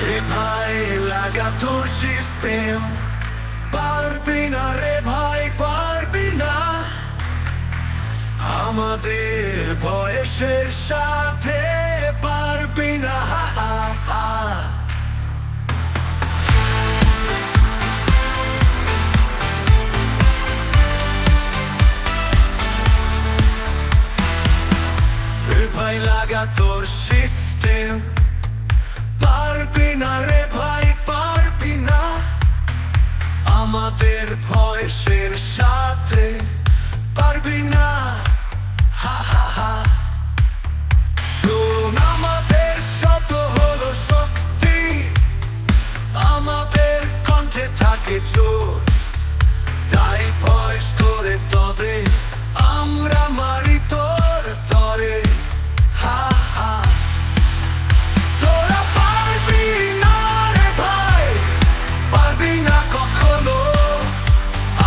এ ভাই লাগা তোর সিস্টেম, পারবি না রে ভাই, পারবি না আমাদের বয়সের সাথে, পারবি না হা হা হা। এ ভাই লাগা তোর সিস্টেম, পারবি না রে ভাই, পারবি না আমাদের বয়সের সাথে, পারবি না হা হা হা। শোন আমাদের শত হলো শক্তি, আমাদের কণ্ঠে থাকে জোর, তাই ভয়েস করে তোদের আমরা মারি তোর তরে হা হা। তোরা পারবি না রে ভাই, পারবি না কখনো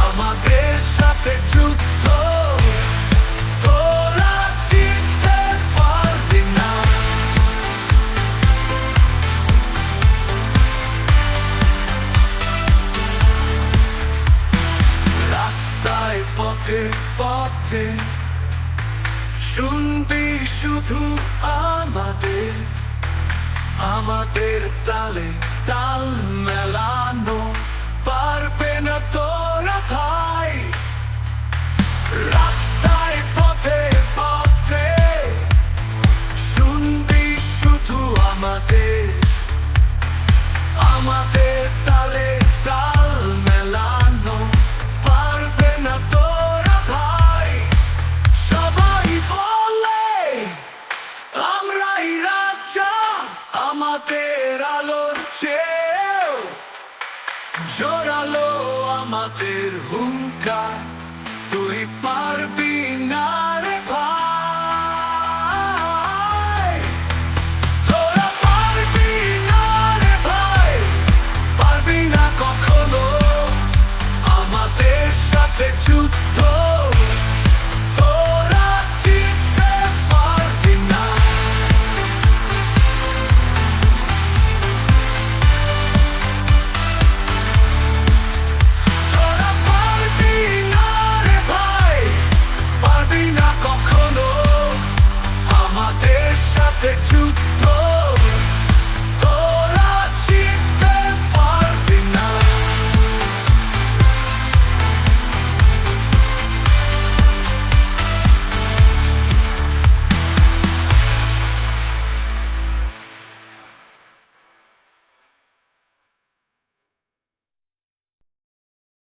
আমাদের সাথে যুদ্ধ, তোরা জিততে পারবি না। রাস্তায় পথে পথে শুনবি শুধু আমাদের, আমাদের তালে তাল মেলানো, পারবে না তোরা ভাই। রাস্তায় পথে পথে শুনবি শুধু আমাদের, আমাদের তালে তাল মেলানো, পারবে না তোরা ভাই। সবাই বলে আমরাই রাজা, আমাদের আলোর চেয়েও জোরালো আমাদের হুঙ্কার, তুই পারবি